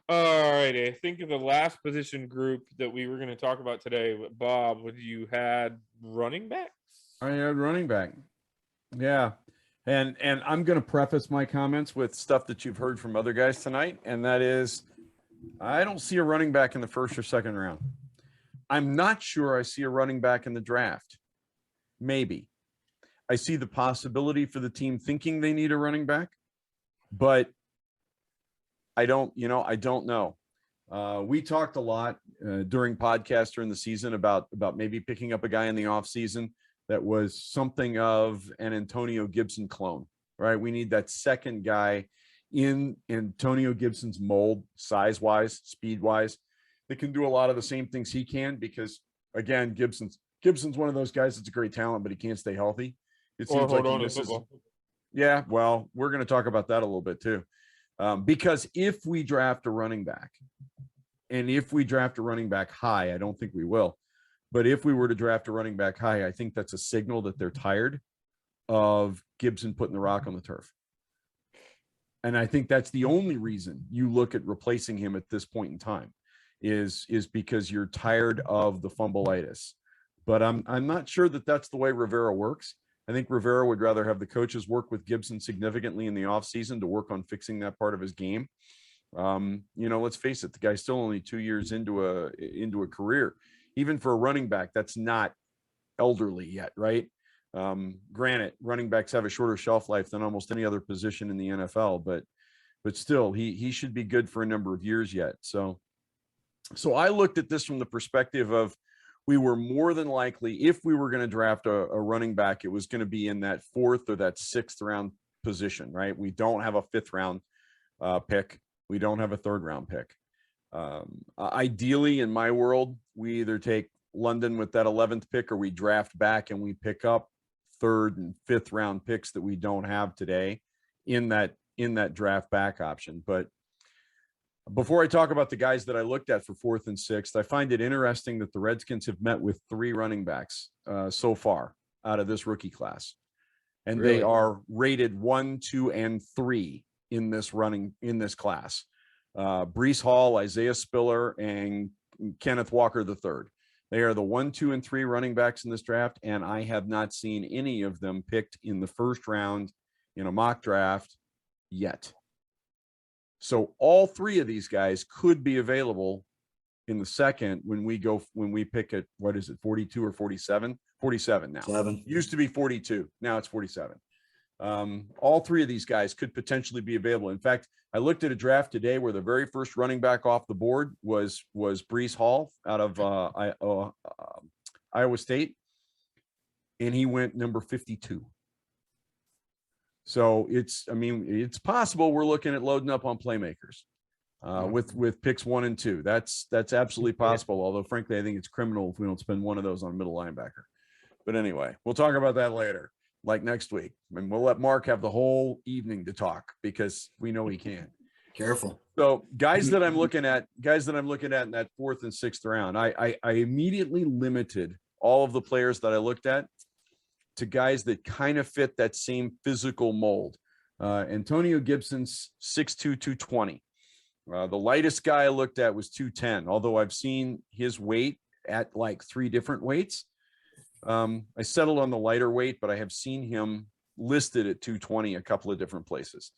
All righty. I think of the last position group that we were going to talk about today, Bob, would you had running backs? I had running back. Yeah. And I'm going to preface my comments with stuff that you've heard from other guys tonight, and that is I don't see a running back in the first or second round. I'm not sure I see a running back in the draft. Maybe. I see the possibility for the team thinking they need a running back, but I don't know. We talked a lot during podcasts during the season about maybe picking up a guy in the offseason that was something of an Antonio Gibson clone, right? We need that second guy in Antonio Gibson's mold, size-wise, speed-wise, that can do a lot of the same things he can because, again, Gibson's one of those guys that's a great talent, but he can't stay healthy. It seems like he misses. Yeah, well, we're going to talk about that a little bit too. Because if we draft a running back, and if we draft a running back high, I don't think we will, but if we were to draft a running back high, I think that's a signal that they're tired of Gibson putting the rock on the turf. And I think that's the only reason you look at replacing him at this point in time is because you're tired of the fumbleitis. But I'm not sure that that's the way Rivera works. I think Rivera would rather have the coaches work with Gibson significantly in the offseason to work on fixing that part of his game. Let's face it, the guy's still only 2 years into a career. Even for a running back, that's not elderly yet, right? Granted, running backs have a shorter shelf life than almost any other position in the NFL, but still, he should be good for a number of years yet. So I looked at this from the perspective of we were more than likely, if we were going to draft a running back, it was going to be in that fourth or that sixth round position, right? We don't have a fifth round pick. We don't have a third round pick. Ideally, in my world, we either take London with that 11th pick or we draft back and we pick up third and fifth round picks that we don't have today in that draft back option. But before I talk about the guys that I looked at for fourth and sixth, I find it interesting that the Redskins have met with 3 running backs so far out of this rookie class. And They are rated 1, 2, and 3 in this class. Breece Hall, Isaiah Spiller, and Kenneth Walker III. They are the 1, 2, and 3 running backs in this draft, and I have not seen any of them picked in the first round in a mock draft yet. So all 3 of these guys could be available in the second when we pick at, 42 or 47? 47 now. 7. Used to be 42. Now it's 47. All 3 of these guys could potentially be available. In fact, I looked at a draft today where the very first running back off the board was Breece Hall out of Iowa State, and he went number 52. So it's possible we're looking at loading up on playmakers with picks 1 and 2. That's absolutely possible. Although frankly, I think it's criminal if we don't spend one of those on a middle linebacker. But anyway, we'll talk about that later, like next week. And we'll let Mark have the whole evening to talk because we know he can. Careful. So guys that I'm looking at in that fourth and sixth round, I immediately limited all of the players that I looked at to guys that kind of fit that same physical mold. Antonio Gibson's 6'2", 220. The lightest guy I looked at was 210, although I've seen his weight at like 3 different weights. I settled on the lighter weight, but I have seen him listed at 220 a couple of different places.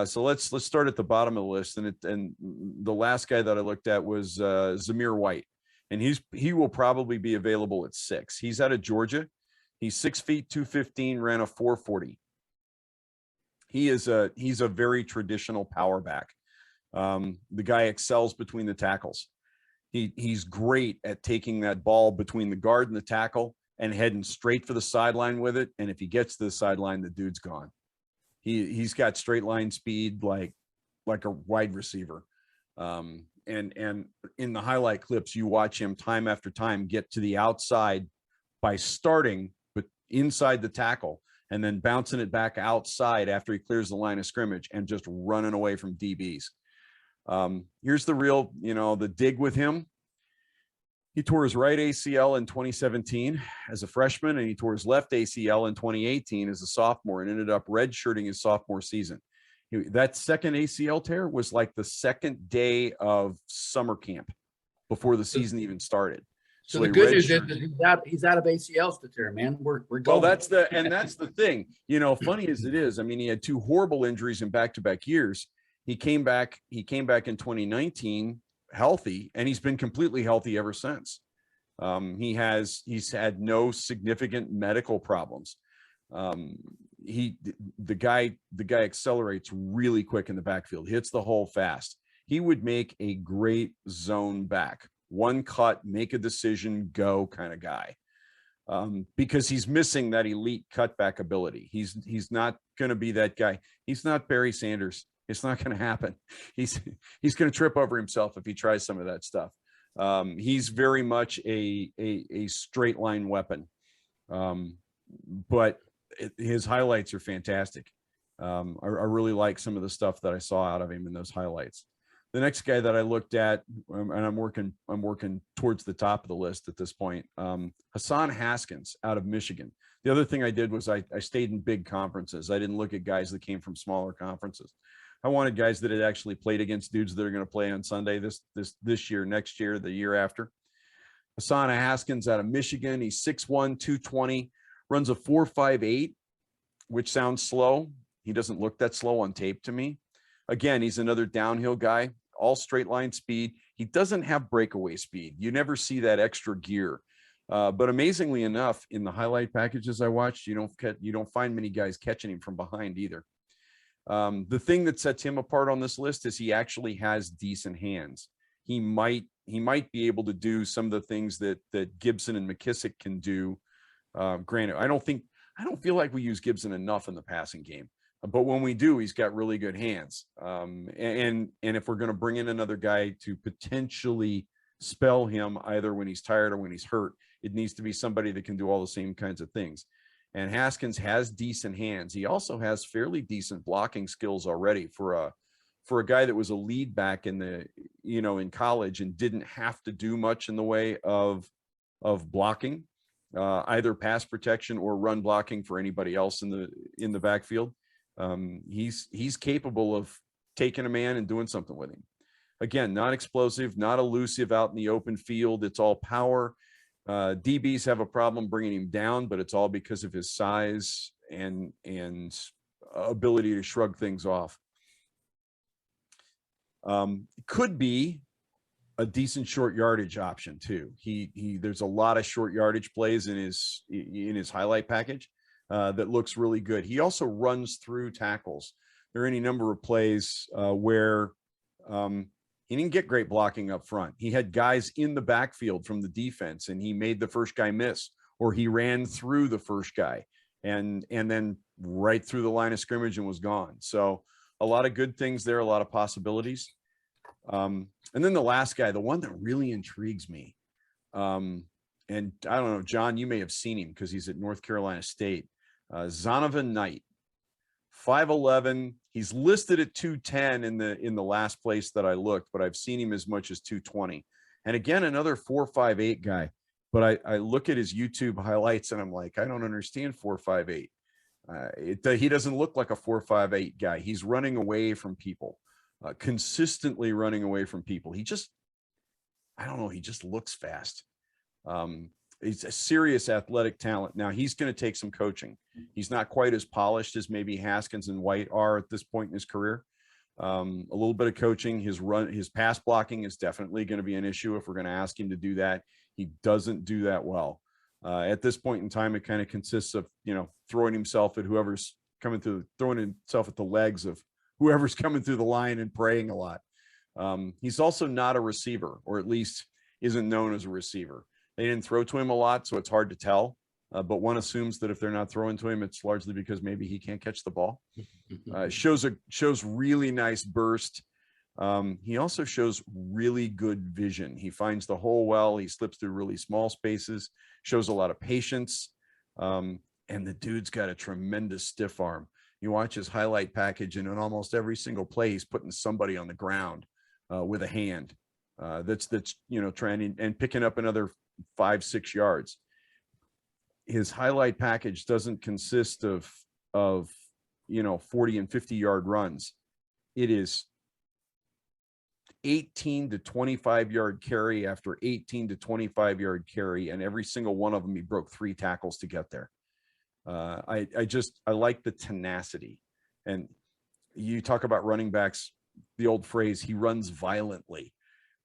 So let's start at the bottom of the list. And the last guy that I looked at was Zamir White, and he will probably be available at 6. He's out of Georgia. He's 6 feet, 215, ran a 440. He's a very traditional power back. The guy excels between the tackles. He's great at taking that ball between the guard and the tackle and heading straight for the sideline with it. And if he gets to the sideline, the dude's gone. He's got straight line speed like a wide receiver. And in the highlight clips, you watch him time after time get to the outside by starting but inside the tackle and then bouncing it back outside after he clears the line of scrimmage and just running away from DBs. Here's the real, the dig with him. He tore his right ACL in 2017 as a freshman, and he tore his left ACL in 2018 as a sophomore and ended up redshirting his sophomore season. That second ACL tear was like the second day of summer camp before the season even started. So the good news is that he's out of ACLs to tear, man. We're going. Well, that's the thing. You know, funny as it is, I mean, he had 2 horrible injuries in back-to-back years. He came back in 2019 healthy, and he's been completely healthy ever since. He's had no significant medical problems. The guy accelerates really quick in the backfield, hits the hole fast. He would make a great zone back, one cut, make a decision, go kind of guy. Because he's missing that elite cutback ability. He's not going to be that guy. He's not Barry Sanders. It's not going to happen. He's going to trip over himself if he tries some of that stuff. He's very much a straight line weapon. But his highlights are fantastic. I really like some of the stuff that I saw out of him in those highlights. The next guy that I looked at, and I'm working towards the top of the list at this point, Hassan Haskins out of Michigan. The other thing I did was I stayed in big conferences. I didn't look at guys that came from smaller conferences. I wanted guys that had actually played against dudes that are going to play on Sunday this year, next year, the year after. Hassan Haskins out of Michigan. He's 6'1", 220, runs a 4.58, which sounds slow. He doesn't look that slow on tape to me. Again, he's another downhill guy, all straight line speed. He doesn't have breakaway speed. You never see that extra gear. But amazingly enough, in the highlight packages I watched, you don't find many guys catching him from behind either. The thing that sets him apart on this list is he actually has decent hands. He might be able to do some of the things that Gibson and McKissick can do. Granted, I don't feel like we use Gibson enough in the passing game, but when we do, he's got really good hands. And if we're going to bring in another guy to potentially spell him either when he's tired or when he's hurt, it needs to be somebody that can do all the same kinds of things. And Haskins has decent hands. He also has fairly decent blocking skills already for a guy that was a lead back in college and didn't have to do much in the way of blocking, either pass protection or run blocking for anybody else in the backfield. He's capable of taking a man and doing something with him. Again, not explosive, not elusive out in the open field. It's all power. DBs have a problem bringing him down, but it's all because of his size and ability to shrug things off. Could be a decent short yardage option too. There's a lot of short yardage plays in his highlight package that looks really good. He also runs through tackles. There are any number of plays where he didn't get great blocking up front. He had guys in the backfield from the defense, and he made the first guy miss, or he ran through the first guy and then right through the line of scrimmage and was gone. So a lot of good things there, a lot of possibilities. And then the last guy, the one that really intrigues me, and I don't know, John, you may have seen him because he's at North Carolina State, Zonovan Knight. 5'11". He's listed at 210 in the last place that I looked, but I've seen him as much as 220. And again, another 4.58 guy. But I look at his YouTube highlights and I'm like, I don't understand 4.58. He doesn't look like a 4.58 guy. He's running away from people, consistently running away from people. I don't know. He just looks fast. He's a serious athletic talent. Now he's going to take some coaching. He's not quite as polished as maybe Haskins and White are at this point in his career. A little bit of coaching. His pass blocking is definitely going to be an issue if we're going to ask him to do that. He doesn't do that well. At this point in time, it kind of consists of, throwing himself at whoever's coming through, throwing himself at the legs of whoever's coming through the line and praying a lot. He's also not a receiver, or at least isn't known as a receiver. They didn't throw to him a lot, so it's hard to tell. But one assumes that if they're not throwing to him, it's largely because maybe he can't catch the ball. Shows really nice burst. He also shows really good vision. He finds the hole well. He slips through really small spaces, shows a lot of patience. And the dude's got a tremendous stiff arm. You watch his highlight package, and in almost every single play, he's putting somebody on the ground with a hand that's trying and picking up another 5-6 yards. His highlight package doesn't consist of 40 and 50-yard runs. It is 18 to 25-yard carry after 18 to 25-yard carry, and every single one of them, he broke 3 tackles to get there. I like the tenacity. And you talk about running backs, the old phrase, he runs violently.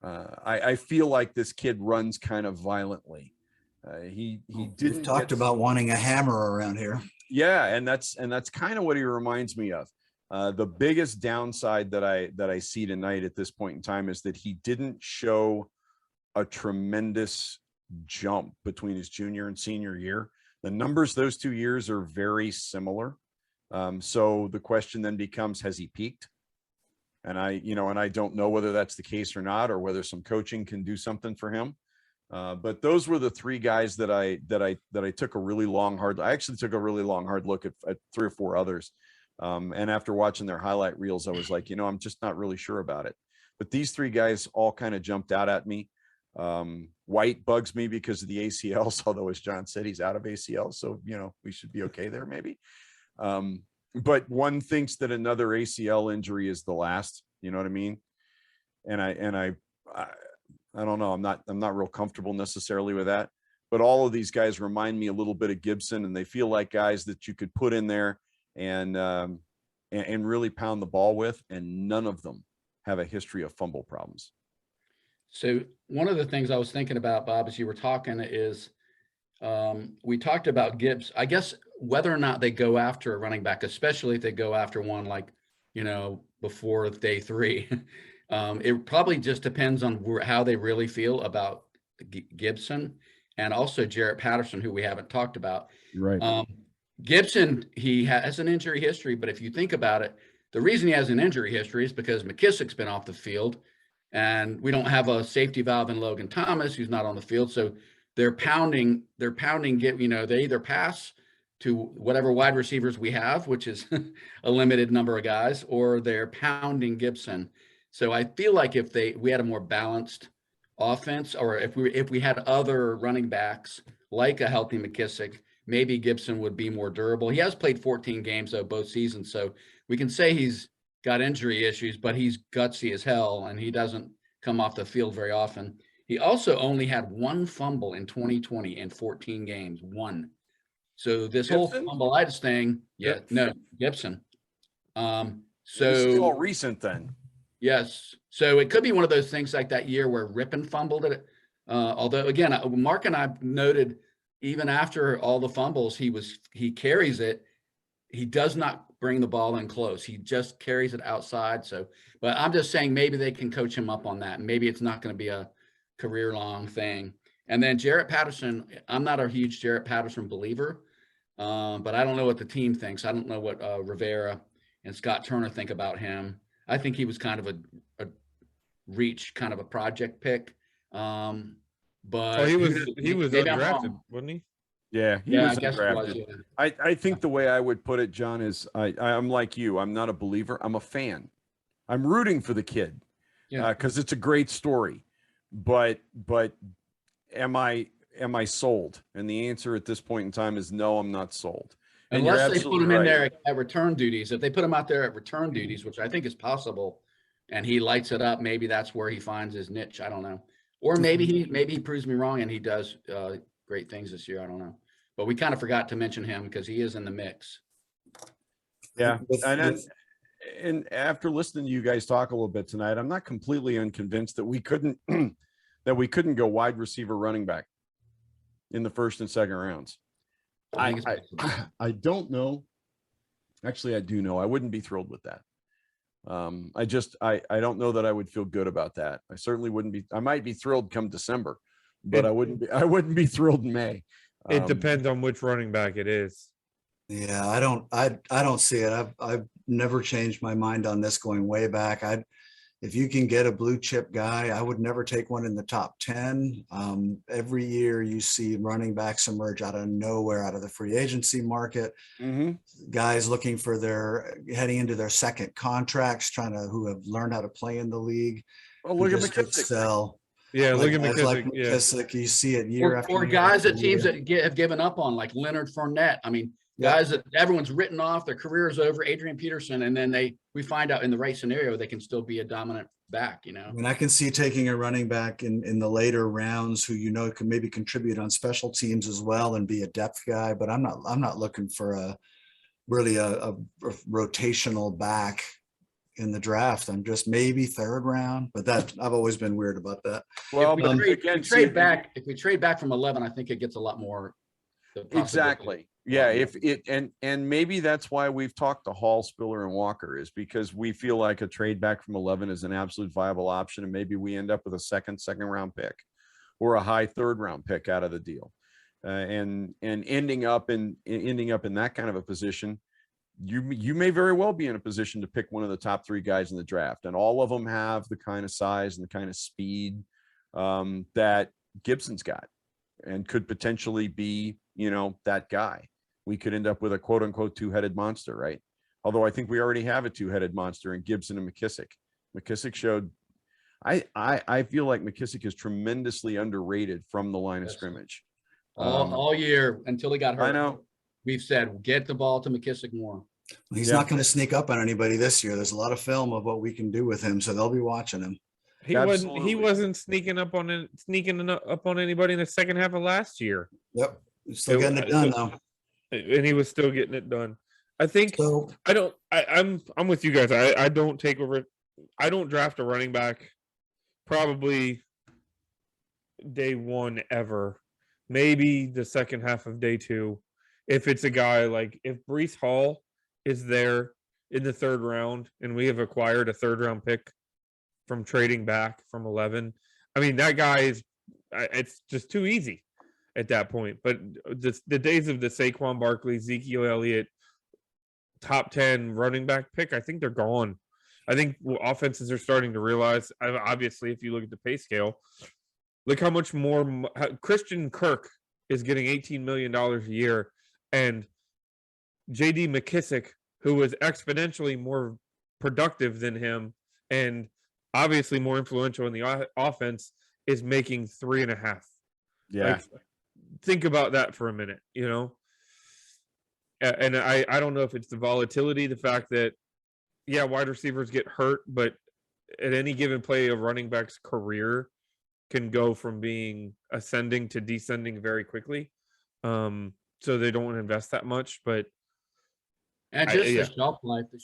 I feel like this kid runs kind of violently. He didn't talked about wanting a hammer around here. Yeah, and that's kind of what he reminds me of. The biggest downside that I see tonight at this point in time is that he didn't show a tremendous jump between his junior and senior year. The numbers those 2 years are very similar. So the question then becomes, has he peaked? And I don't know whether that's the case or not, or whether some coaching can do something for him. But those were the 3 guys that I took a really long, hard. I actually took a really long, hard look at 3 or 4 others. And after watching their highlight reels, I was like, I'm just not really sure about it. But these 3 guys all kind of jumped out at me. White bugs me because of the ACLs, although as John said, he's out of ACL. So, we should be okay there maybe. But one thinks that another ACL injury is the last, you know what I mean? And I don't know. I'm not real comfortable necessarily with that, but all of these guys remind me a little bit of Gibson, and they feel like guys that you could put in there and really pound the ball with, and none of them have a history of fumble problems. So one of the things I was thinking about, Bob, as you were talking is we talked about Gibbs. I guess whether or not they go after a running back, especially if they go after one like, before day 3, it probably just depends on how they really feel about Gibson and also Jarrett Patterson, who we haven't talked about. Right. Gibson, he has an injury history, but if you think about it, the reason he has an injury history is because McKissick's been off the field, and we don't have a safety valve in Logan Thomas, who's not on the field. So they're pounding, they either pass to whatever wide receivers we have, which is a limited number of guys, or they're pounding Gibson. So I feel like if we had a more balanced offense, or if we had other running backs like a healthy McKissick, maybe Gibson would be more durable. He has played 14 games though both seasons, so we can say he's got injury issues, but he's gutsy as hell, and he doesn't come off the field very often. He also only had 1 fumble in 2020 in 14 games, 1. So this Gibson? whole fumbleitis thing, Gibson. So it's all recent then. Yes. So it could be one of those things like that year where Rippon fumbled it. Although again, Mark and I noted even after all the fumbles, he carries it. He does not bring the ball in close. He just carries it outside. So, but I'm just saying maybe they can coach him up on that. Maybe it's not going to be a career-long thing. And then Jarrett Patterson, I'm not a huge Jarrett Patterson believer, but I don't know what the team thinks. I don't know what Rivera and Scott Turner think about him. I think he was kind of a reach, kind of a project pick. But he was undrafted, wasn't he? Yeah, he was undrafted. I think the way I would put it, John, is I'm like you. I'm not a believer. I'm a fan. I'm rooting for the kid because it's a great story. But am I sold? And the answer at this point in time is no, I'm not sold. And unless they put him in there at return duties. If they put him out there at return duties, which I think is possible, and he lights it up, maybe that's where he finds his niche. I don't know. Or maybe he proves me wrong and he does great things this year. I don't know. But we kind of forgot to mention him because he is in the mix. Yeah. And after listening to you guys talk a little bit tonight, I'm not completely unconvinced that we couldn't go wide receiver, running back in the first and second rounds. I don't know. Actually, I do know. I wouldn't be thrilled with that. I don't know that I would feel good about that. I certainly wouldn't be. I might be thrilled come December, but I wouldn't be thrilled in May. It depends on which running back it is. Yeah, I don't see it. I've never changed my mind on this going way back. If you can get a blue chip guy, I would never take one in the top 10. Every year you see running backs emerge out of nowhere, out of the free agency market. Mm-hmm. Guys looking for heading into their second contracts, who have learned how to play in the league. Oh, look at McKissick. Yeah, look at McKissick. Like McKissick, you see it year after year. Or guys that teams that have given up on, like Leonard Fournette. I mean, Guys that everyone's written off, their career is over, Adrian Peterson, and then we find out in the right scenario they can still be a dominant back, you know. I mean, I can see taking a running back in the later rounds who can maybe contribute on special teams as well and be a depth guy, but I'm not looking for a rotational back in the draft. I'm just maybe third round, but that I've always been weird about that. Well, if we trade back from 11, I think it gets a lot more. Exactly. Yeah. And maybe that's why we've talked to Hall, Spiller, and Walker, is because we feel like a trade back from 11 is an absolute viable option. And maybe we end up with a second round pick or a high third round pick out of the deal. And ending up in that kind of a position, you may very well be in a position to pick one of the top 3 guys in the draft. And all of them have the kind of size and the kind of speed that Gibson's got, and could potentially be, that guy. We could end up with a quote unquote 2-headed monster, right? Although I think we already have a 2-headed monster in Gibson and McKissick. McKissick showed, I feel like McKissick is tremendously underrated from the line of scrimmage. All year until he got hurt. I know. We've said, get the ball to McKissick more. He's not going to sneak up on anybody this year. There's a lot of film of what we can do with him, so they'll be watching him. He wasn't sneaking up on anybody in the second half of last year. Yep. He's still getting it done though. And he was still getting it done. I think I'm with you guys. I don't draft a running back probably day 1 ever. Maybe the second half of day 2. If it's a guy like, if Breece Hall is there in the 3rd round and we have acquired a 3rd round pick from trading back from 11, I mean, that guy it's just too easy at that point. But the days of the Saquon Barkley, Ezekiel Elliott, top 10 running back pick, I think they're gone. I think offenses are starting to realize, obviously, if you look at the pay scale, look how much more Christian Kirk is getting $18 million a year, and J.D. McKissick, who was exponentially more productive than him and obviously more influential in the offense, is making 3.5. Yeah. Like, think about that for a minute, And I don't know if it's the volatility, the fact that, wide receivers get hurt, but at any given play, a running back's career can go from being ascending to descending very quickly. So they don't invest that much, but. And the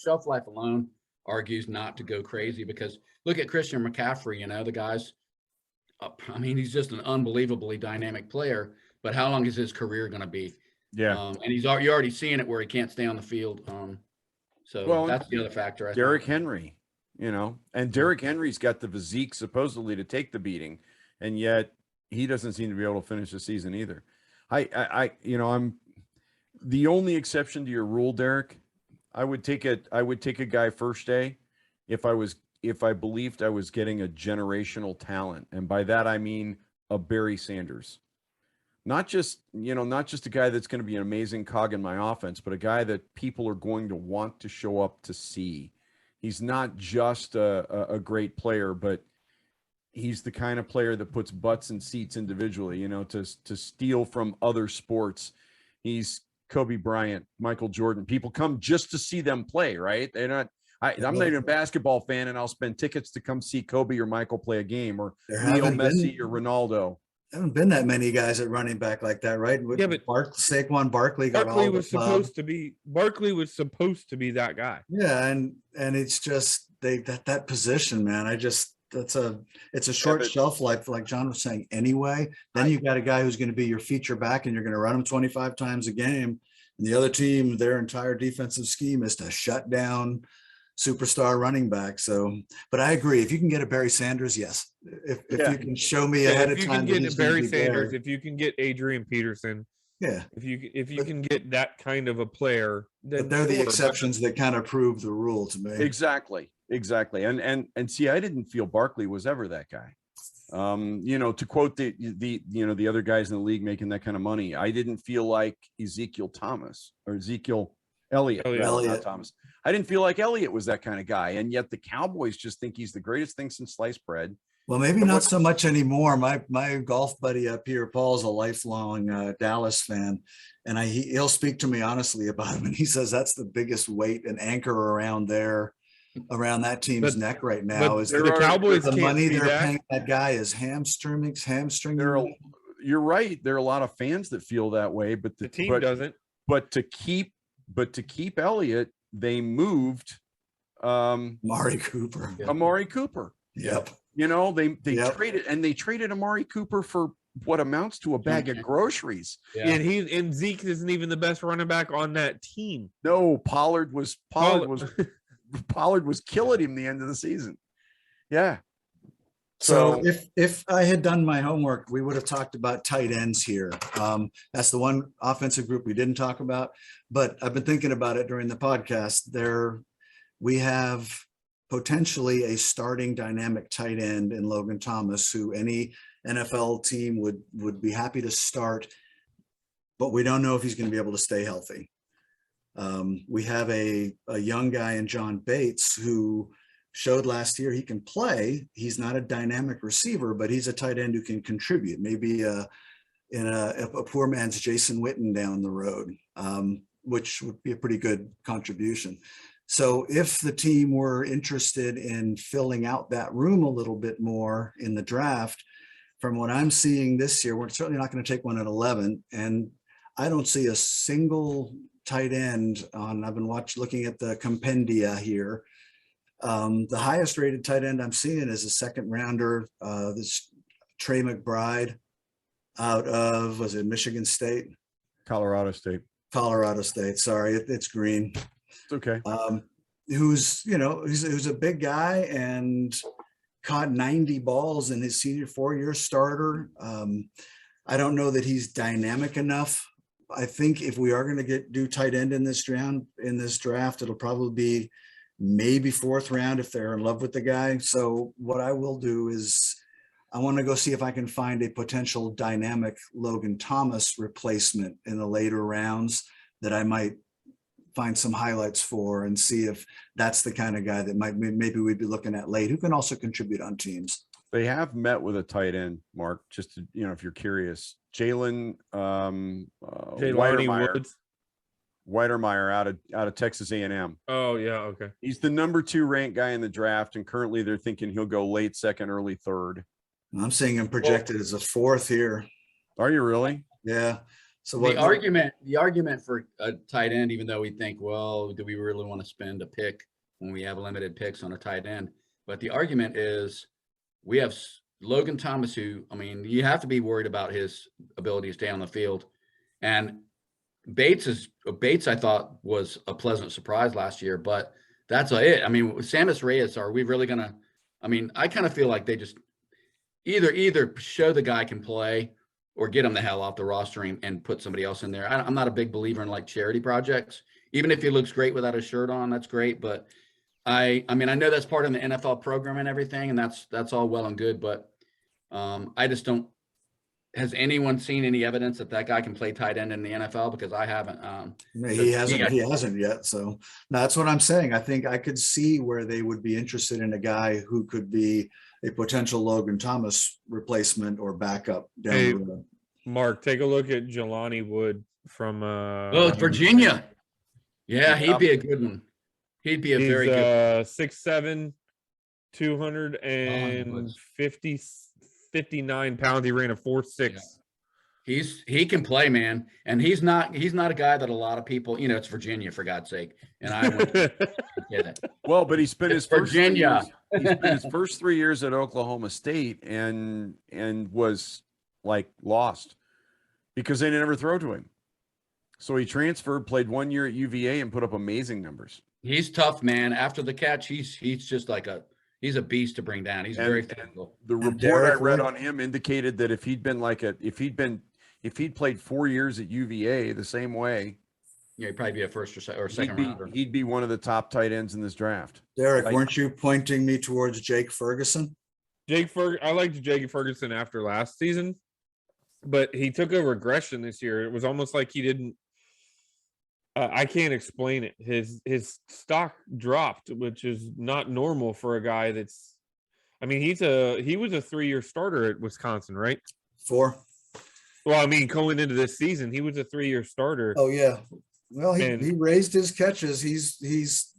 shelf life alone argues not to go crazy, because look at Christian McCaffrey, the guy's, I mean, he's just an unbelievably dynamic player, but how long is his career going to be? Yeah. And you're already seeing it where he can't stay on the field. So that's the other factor. Derrick Henry, and Derrick Henry's got the physique supposedly to take the beating, and yet he doesn't seem to be able to finish the season either. I'm the only exception to your rule, Derek. I would take a guy first day if I believed I was getting a generational talent. And by that, I mean a Barry Sanders, not just a guy that's going to be an amazing cog in my offense, but a guy that people are going to want to show up to see. He's not just a great player, but he's the kind of player that puts butts in seats individually, to steal from other sports. He's Kobe Bryant, Michael Jordan. People come just to see them play, right? They're not. I'm not even a basketball fan, and I'll spend tickets to come see Kobe or Michael play a game, or Leo Messi or Ronaldo. There haven't been that many guys at running back like that, right? Yeah, but Saquon Barkley got all the Barkley was supposed to be that guy. Yeah, and it's just that position, man. It's a short shelf life, like John was saying. Anyway, then you've got a guy who's going to be your feature back, and you're going to run him 25 times a game. And the other team, their entire defensive scheme is to shut down superstar running back. So, but I agree. If you can get a Barry Sanders, yes. If you can show me ahead of time, if you can get a Barry Sanders, if you can get Adrian Peterson, if you can get that kind of a player, then but they're the exceptions that kind of prove the rule to me. Exactly. And see, I didn't feel Barkley was ever that guy. To quote the other guys in the league making that kind of money, I didn't feel like Ezekiel Elliott. Not Thomas. I didn't feel like Elliott was that kind of guy, and yet the Cowboys just think he's the greatest thing since sliced bread. Well, maybe not so much anymore. My golf buddy up here, Paul's a lifelong Dallas fan, and he'll speak to me honestly about him. And he says that's the biggest weight and anchor around that team's neck right now. Is the Cowboys the can't money see they're that. paying that guy is hamstringing. You're right. There are a lot of fans that feel that way, but The team doesn't. But to keep Elliott, they moved Amari Cooper. Amari Cooper. Yep. You know, they traded Amari Cooper for what amounts to a bag of groceries. Yeah. And Zeke isn't even the best running back on that team. No, Pollard was killing him the end of the season. Yeah. So if I had done my homework, we would have talked about tight ends here. That's the one offensive group we didn't talk about, but I've been thinking about it during the podcast. We have potentially a starting dynamic tight end in Logan Thomas, who any NFL team would be happy to start, but we don't know if he's going to be able to stay healthy. We have a young guy in John Bates who showed last year he can play. He's not a dynamic receiver, but he's a tight end who can contribute, maybe in a poor man's Jason Witten down the road, which would be a pretty good contribution. So if the team were interested in filling out that room a little bit more in the draft, from what I'm seeing this year, we're certainly not going to take one at 11. And I don't see a single tight end I've been looking at the compendia here. The highest rated tight end I'm seeing is a second rounder, this Trey McBride out of, was it Michigan State? Colorado State. Sorry, it's green. It's okay. Who's a big guy and caught 90 balls in his senior 4-year starter. I don't know that he's dynamic enough. I think if we are going to do tight end in this draft, it'll probably be maybe 4th round if they're in love with the guy. So what I will do is I want to go see if I can find a potential dynamic Logan Thomas replacement in the later rounds that I might find some highlights for and see if that's the kind of guy that maybe we'd be looking at late, who can also contribute on teams. They have met with a tight end, Mark, just to, if you're curious. Jalen Weidermeyer out of Texas A&M. Oh yeah, okay. He's the number 2 ranked guy in the draft, and currently they're thinking he'll go late second, early third. I'm seeing him projected as a 4th here. Are you really? Yeah. So the argument for a tight end, even though we think, well, do we really want to spend a pick when we have limited picks on a tight end? But the argument is we have Logan Thomas, who, you have to be worried about his ability to stay on the field. And Bates, I thought, was a pleasant surprise last year, but that's it. Sammis Reyes, are we really going to, I kind of feel like they just either show the guy can play or get him the hell off the roster and put somebody else in there. I'm not a big believer in like charity projects. Even if he looks great without a shirt on, that's great. But I know that's part of the NFL program and everything, and that's all well and good. But I just don't. Has anyone seen any evidence that guy can play tight end in the NFL? Because I haven't. He hasn't yet. So that's what I'm saying. I think I could see where they would be interested in a guy who could be a potential Logan Thomas replacement or backup down the road. Mark, take a look at Jelani Wood from Virginia. Yeah, he'd be a good one. He'd be a very good 6'7", 259 pounds. He ran a 4.6. Yeah. He can play, man, and he's not a guy that a lot of people, it's Virginia, for God's sake, and I went to get it. Well, but he spent his Virginia. His first 3 years at Oklahoma State and was like lost because they never throw to him. So he transferred, played 1 year at UVA, and put up amazing numbers. He's tough, man. After the catch, he's just like he's a beast to bring down. He's very physical. The report I read on him indicated that if he'd played 4 years at UVA the same way, yeah, he'd probably be a first or second rounder. He'd be one of the top tight ends in this draft. Derek, weren't you pointing me towards Jake Ferguson? I liked Jake Ferguson after last season, but he took a regression this year. It was almost like he didn't. I can't explain it. His stock dropped, which is not normal for a guy that's. He was a 3-year starter at Wisconsin, right? 4. Well, I mean, going into this season, he was a 3-year starter. Oh yeah. Well, he And- raised his catches. He's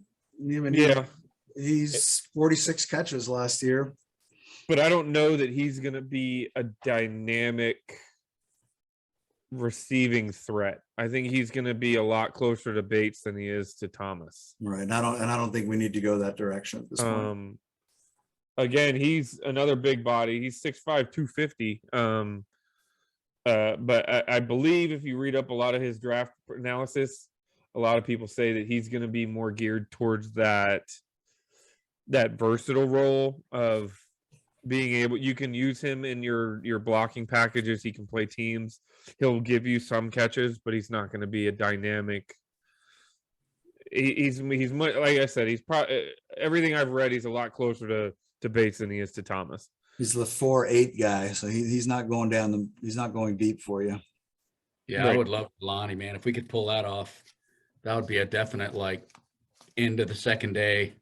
46 catches last year. But I don't know that he's going to be a dynamic receiving threat. I think he's going to be a lot closer to Bates than he is to Thomas. Right. And I don't think we need to go that direction at this point. Again, he's another big body. He's 6'5", 250. But I believe if you read up a lot of his draft analysis, a lot of people say that he's going to be more geared towards that versatile role of being able, you can use him in your blocking packages. He can play teams. He'll give you some catches, but he's not going to be a dynamic. He's like I said, he's probably, everything I've read, he's a lot closer to Bates than he is to Thomas. He's the 4'8" guy, so he's not going he's not going deep for you. Yeah, Right. I would love Lonnie, man. If we could pull that off, that would be a definite like end of the second day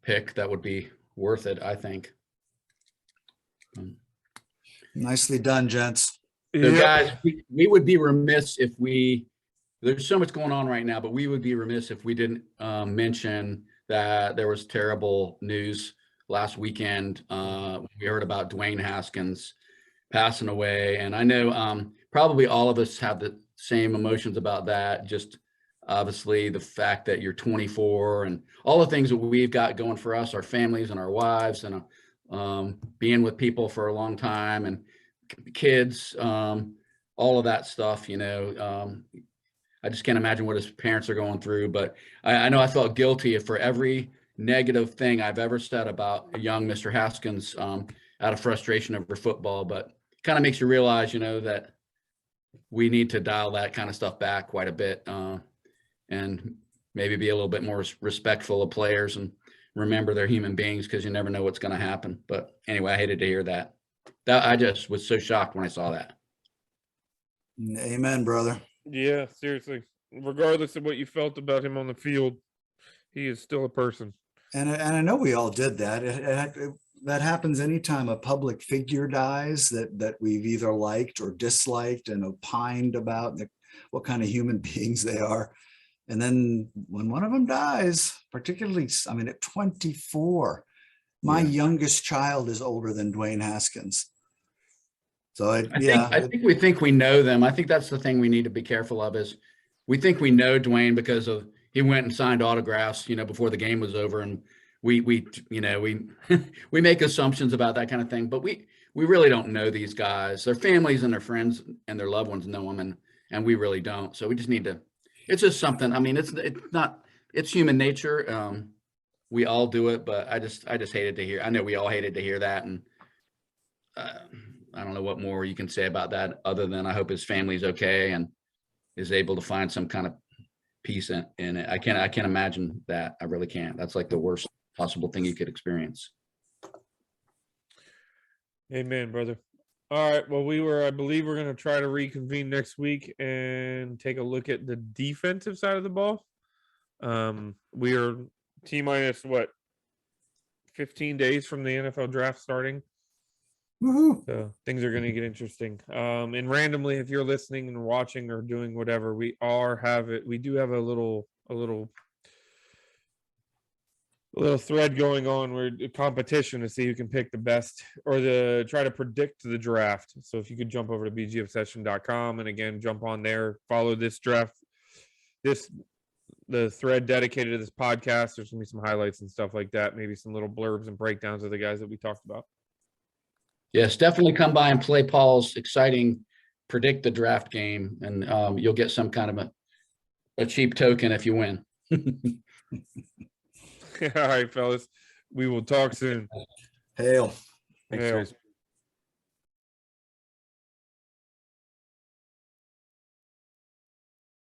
pick. That would be worth it, I think. Nicely done, gents. So guys, we would be remiss if there's so much going on right now, but we would be remiss if we didn't mention that there was terrible news last weekend. We heard about Dwayne Haskins passing away. And I know probably all of us have the same emotions about that. Just obviously the fact that you're 24 and all the things that we've got going for us, our families and our wives, and being with people for a long time and kids, all of that stuff, I just can't imagine what his parents are going through. But I know I felt guilty for every negative thing I've ever said about young Mr. Haskins out of frustration over football. But kind of makes you realize, that we need to dial that kind of stuff back quite a bit and maybe be a little bit more respectful of players and remember they're human beings, because you never know what's going to happen. But anyway, I hated to hear that. I just was so shocked when I saw that. Amen, brother. Yeah, seriously. Regardless of what you felt about him on the field, he is still a person. And I know we all did that. That happens anytime a public figure dies that we've either liked or disliked and opined about what kind of human beings they are. And then when one of them dies, particularly, at 24, my youngest child is older than Dwayne Haskins. So I think we think we know them. I think that's the thing we need to be careful of is we think we know Dwayne because he went and signed autographs, before the game was over, and we we make assumptions about that kind of thing, but we really don't know these guys. Their families and their friends and their loved ones know them, and we really don't. So we just need to. It's just something. It's human nature. We all do it, but I just hated to hear. I know we all hated to hear that, and I don't know what more you can say about that other than I hope his family's okay and is able to find some kind of peace in it. I can't imagine that. I really can't. That's like the worst possible thing you could experience. Amen, brother. All right. Well, I believe we're going to try to reconvene next week and take a look at the defensive side of the ball. We are T-minus 15 days from the NFL draft starting. Woohoo. So things are going to get interesting. And randomly, if you're listening and watching or doing whatever, we do have a little thread going on where competition to see who can pick the best or try to predict the draft. So if you could jump over to bgobsession.com and again, jump on there, follow this draft, the thread dedicated to this podcast. There's gonna be some highlights and stuff like that. Maybe some little blurbs and breakdowns of the guys that we talked about. Yes, definitely come by and play Paul's exciting predict the draft game, and you'll get some kind of a cheap token if you win. All right, fellas. We will talk soon. Hail. Thanks, Hail. guys.